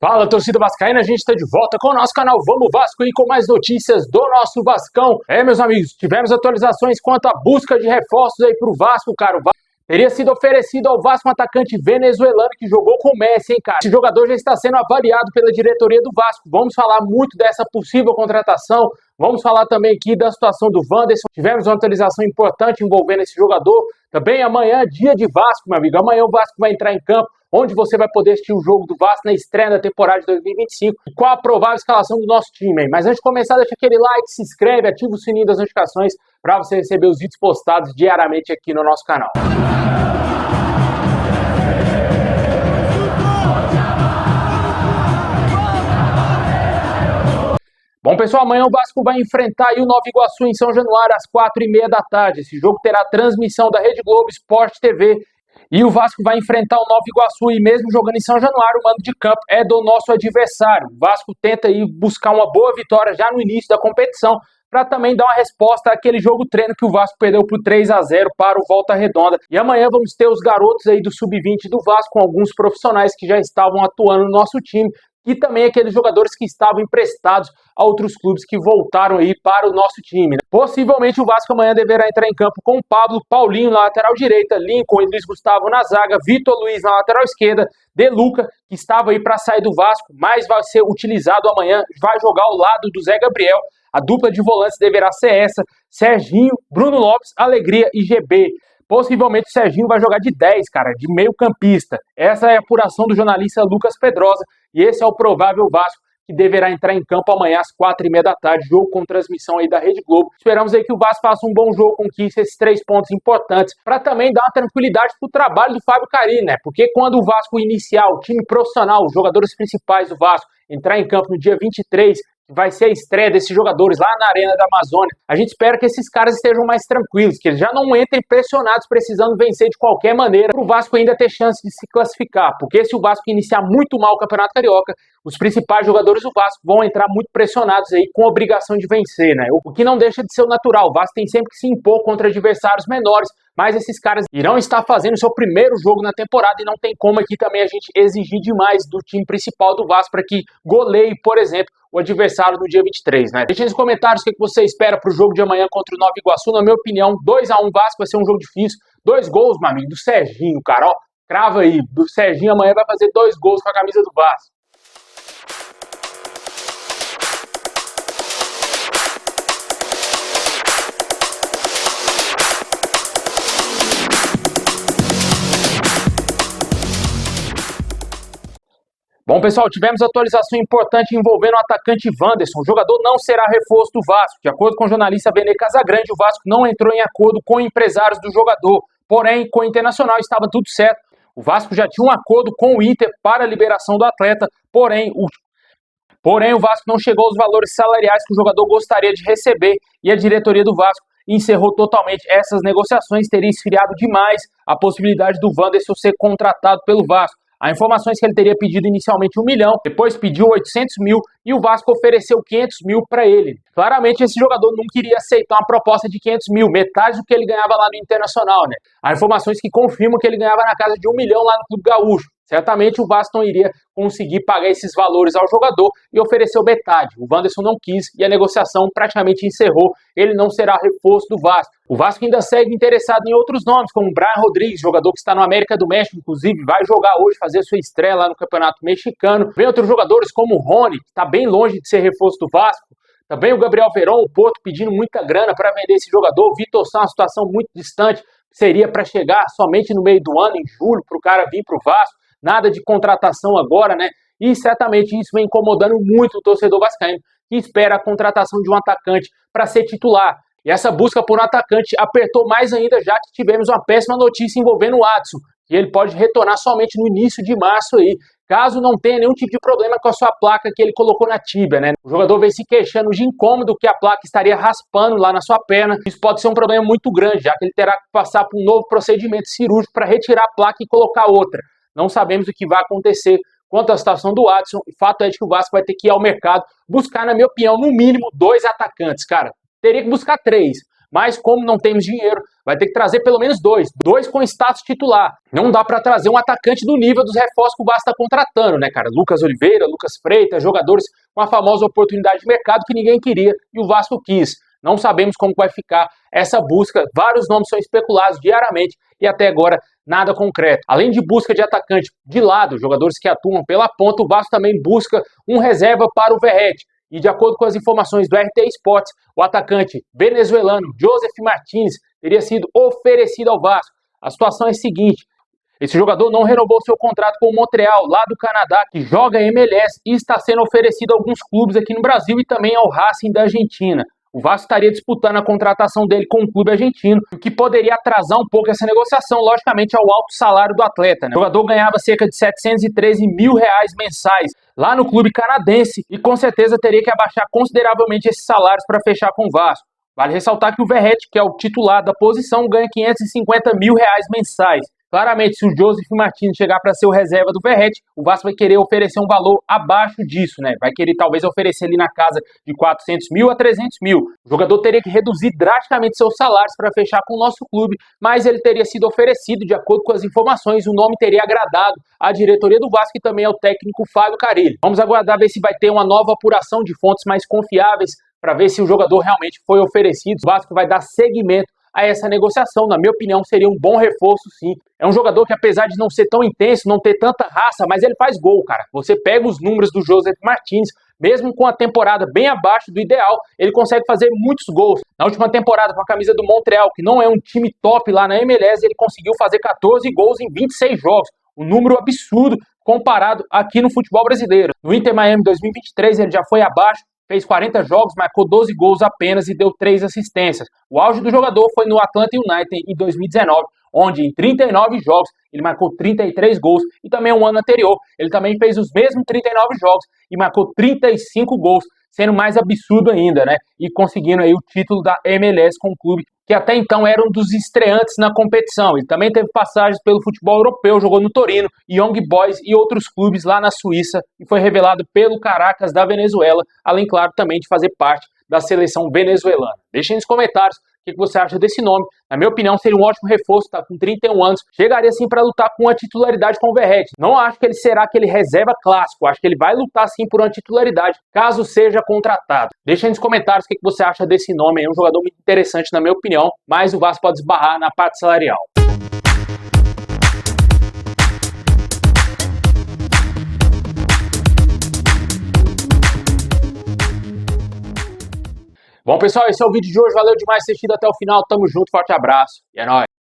Fala, torcida vascaína, a gente está de volta com o nosso canal Vamos Vasco e com mais notícias do nosso Vascão. Meus amigos, tivemos atualizações quanto à busca de reforços aí para o Vasco, cara. O Vasco teria sido oferecido ao Vasco um atacante venezuelano que jogou com o Messi, hein, cara. Esse jogador já está sendo avaliado pela diretoria do Vasco. Vamos falar muito dessa possível contratação. Vamos falar também aqui da situação do Wanderson. Tivemos uma atualização importante envolvendo esse jogador. Também amanhã, dia de Vasco, meu amigo. Amanhã o Vasco vai entrar em campo, onde você vai poder assistir o jogo do Vasco na estreia da temporada de 2025. E qual a provável escalação do nosso time, hein? Mas antes de começar, deixa aquele like, se inscreve, ativa o sininho das notificações para você receber os vídeos postados diariamente aqui no nosso canal. Bom, pessoal, amanhã o Vasco vai enfrentar aí o Nova Iguaçu em São Januário às 4h30 da tarde. Esse jogo terá transmissão da Rede Globo, Sport TV. E o Vasco vai enfrentar o Nova Iguaçu e mesmo jogando em São Januário, o mando de campo é do nosso adversário. O Vasco tenta aí buscar uma boa vitória já no início da competição para também dar uma resposta àquele jogo treino que o Vasco perdeu por 3-0 para o Volta Redonda. E amanhã vamos ter os garotos aí do Sub-20 do Vasco, com alguns profissionais que já estavam atuando no nosso time, e também aqueles jogadores que estavam emprestados a outros clubes que voltaram aí para o nosso time, né? Possivelmente o Vasco amanhã deverá entrar em campo com Pablo, Paulinho na lateral direita, Lincoln e Luiz Gustavo na zaga, Vitor Luiz na lateral esquerda, De Luca, que estava aí para sair do Vasco, mas vai ser utilizado amanhã, vai jogar ao lado do Zé Gabriel. A dupla de volantes deverá ser essa: Serginho, Bruno Lopes, Alegria e GB. Possivelmente o Serginho vai jogar de 10, cara, de meio campista. Essa é a apuração do jornalista Lucas Pedrosa e esse é o provável Vasco que deverá entrar em campo amanhã às 4h30 da tarde, jogo com transmissão aí da Rede Globo. Esperamos aí que o Vasco faça um bom jogo, conquiste esses 3 pontos importantes, para também dar uma tranquilidade pro trabalho do Fábio Carilli, né? Porque quando o Vasco iniciar, o time profissional, os jogadores principais do Vasco, entrar em campo no dia 23, vai ser a estreia desses jogadores lá na Arena da Amazônia, a gente espera que esses caras estejam mais tranquilos, que eles já não entrem pressionados, precisando vencer de qualquer maneira, para o Vasco ainda ter chance de se classificar, porque se o Vasco iniciar muito mal o Campeonato Carioca, os principais jogadores do Vasco vão entrar muito pressionados aí, com a obrigação de vencer, né? O que não deixa de ser o natural. O Vasco tem sempre que se impor contra adversários menores, mas esses caras irão estar fazendo o seu primeiro jogo na temporada e não tem como aqui também a gente exigir demais do time principal do Vasco para que goleie, por exemplo, o adversário no dia 23, né? Deixe nos comentários o que você espera para o jogo de amanhã contra o Nova Iguaçu. Na minha opinião, 2-1 Vasco vai ser um jogo difícil. 2 gols, meu amigo, do Serginho, cara, ó. Crava aí, do Serginho amanhã vai fazer 2 gols com a camisa do Vasco. Bom, pessoal, tivemos atualização importante envolvendo o atacante Wanderson. O jogador não será reforço do Vasco. De acordo com o jornalista Benê Casagrande, o Vasco não entrou em acordo com empresários do jogador. Porém, com o Internacional estava tudo certo. O Vasco já tinha um acordo com o Inter para a liberação do atleta, porém o Vasco não chegou aos valores salariais que o jogador gostaria de receber e a diretoria do Vasco encerrou totalmente essas negociações, teria esfriado demais a possibilidade do Wanderson ser contratado pelo Vasco. Há informações que ele teria pedido inicialmente 1 milhão, depois pediu 800 mil e o Vasco ofereceu 500 mil para ele. Claramente esse jogador não queria aceitar uma proposta de 500 mil, metade do que ele ganhava lá no Internacional, né? Há informações que confirmam que ele ganhava na casa de 1 milhão lá no Clube Gaúcho. Certamente o Vasco não iria conseguir pagar esses valores ao jogador e ofereceu metade. O Wanderson não quis e a negociação praticamente encerrou. Ele não será reforço do Vasco. O Vasco ainda segue interessado em outros nomes, como o Brian Rodrigues, jogador que está no América do México, inclusive vai jogar hoje, fazer sua estreia lá no Campeonato Mexicano. Vem outros jogadores como o Rony, que está bem longe de ser reforço do Vasco. Também o Gabriel Veron, o Porto, pedindo muita grana para vender esse jogador. O Vitor Sá, uma situação muito distante, seria para chegar somente no meio do ano, em julho, para o cara vir para o Vasco. Nada de contratação agora, né? E certamente isso vem incomodando muito o torcedor vascaíno, que espera a contratação de um atacante para ser titular. E essa busca por um atacante apertou mais ainda, já que tivemos uma péssima notícia envolvendo o Adson, e ele pode retornar somente no início de março aí, caso não tenha nenhum tipo de problema com a sua placa que ele colocou na tíbia, né? O jogador vem se queixando de incômodo que a placa estaria raspando lá na sua perna. Isso pode ser um problema muito grande, já que ele terá que passar por um novo procedimento cirúrgico para retirar a placa e colocar outra. Não sabemos o que vai acontecer quanto à situação do Adson. O fato é de que o Vasco vai ter que ir ao mercado buscar, na minha opinião, no mínimo 2 atacantes, cara. Teria que buscar 3, Mas como não temos dinheiro, vai ter que trazer pelo menos dois com status titular. Não dá para trazer um atacante do nível dos reforços que o Vasco está contratando, né, cara? Lucas Oliveira, Lucas Freitas, jogadores com a famosa oportunidade de mercado que ninguém queria e o Vasco quis. Não sabemos como vai ficar essa busca. Vários nomes são especulados diariamente e até agora nada concreto. Além de busca de atacante de lado, jogadores que atuam pela ponta, o Vasco também busca um reserva para o Verratti. E de acordo com as informações do RT Sports, o atacante venezuelano Joseph Martins teria sido oferecido ao Vasco. A situação é a seguinte: esse jogador não renovou seu contrato com o Montreal, lá do Canadá, que joga MLS e está sendo oferecido a alguns clubes aqui no Brasil e também ao Racing da Argentina. O Vasco estaria disputando a contratação dele com o clube argentino, o que poderia atrasar um pouco essa negociação, logicamente ao alto salário do atleta, né? O jogador ganhava cerca de R$713 mil mensais lá no clube canadense e com certeza teria que abaixar consideravelmente esses salários para fechar com o Vasco. Vale ressaltar que o Verratti, que é o titular da posição, ganha R$550 mil mensais. Claramente, se o Joseph Martins chegar para ser o reserva do Verratti, o Vasco vai querer oferecer um valor abaixo disso, né? Vai querer talvez oferecer ali na casa de 400 mil a 300 mil. O jogador teria que reduzir drasticamente seus salários para fechar com o nosso clube, mas ele teria sido oferecido, de acordo com as informações, o nome teria agradado à diretoria do Vasco e também ao técnico Fábio Carille. Vamos aguardar ver se vai ter uma nova apuração de fontes mais confiáveis para ver se o jogador realmente foi oferecido. O Vasco vai dar seguimento a essa negociação. Na minha opinião, seria um bom reforço, sim. É um jogador que, apesar de não ser tão intenso, não ter tanta raça, mas ele faz gol, cara. Você pega os números do Joseph Martins, mesmo com a temporada bem abaixo do ideal, ele consegue fazer muitos gols. Na última temporada, com a camisa do Montreal, que não é um time top lá na MLS, ele conseguiu fazer 14 gols em 26 jogos. Um número absurdo comparado aqui no futebol brasileiro. No Inter Miami 2023, ele já foi abaixo, fez 40 jogos, marcou 12 gols apenas e deu 3 assistências. O auge do jogador foi no Atlanta United em 2019, onde em 39 jogos ele marcou 33 gols e também um ano anterior ele também fez os mesmos 39 jogos e marcou 35 gols, sendo mais absurdo ainda, né? E conseguindo aí o título da MLS com o clube que até então era um dos estreantes na competição. Ele também teve passagens pelo futebol europeu, jogou no Torino, Young Boys e outros clubes lá na Suíça e foi revelado pelo Caracas da Venezuela, além, claro, também de fazer parte da seleção venezuelana. Deixem nos comentários o que você acha desse nome. Na minha opinião, seria um ótimo reforço, tá com 31 anos. Chegaria sim para lutar com a titularidade com o Verratti. Não acho que ele será aquele reserva clássico. Acho que ele vai lutar sim por uma titularidade, caso seja contratado. Deixa aí nos comentários o que você acha desse nome. É um jogador muito interessante, na minha opinião, mas o Vasco pode esbarrar na parte salarial. Bom, pessoal, esse é o vídeo de hoje. Valeu demais ter assistido até o final. Tamo junto, forte abraço e é nóis.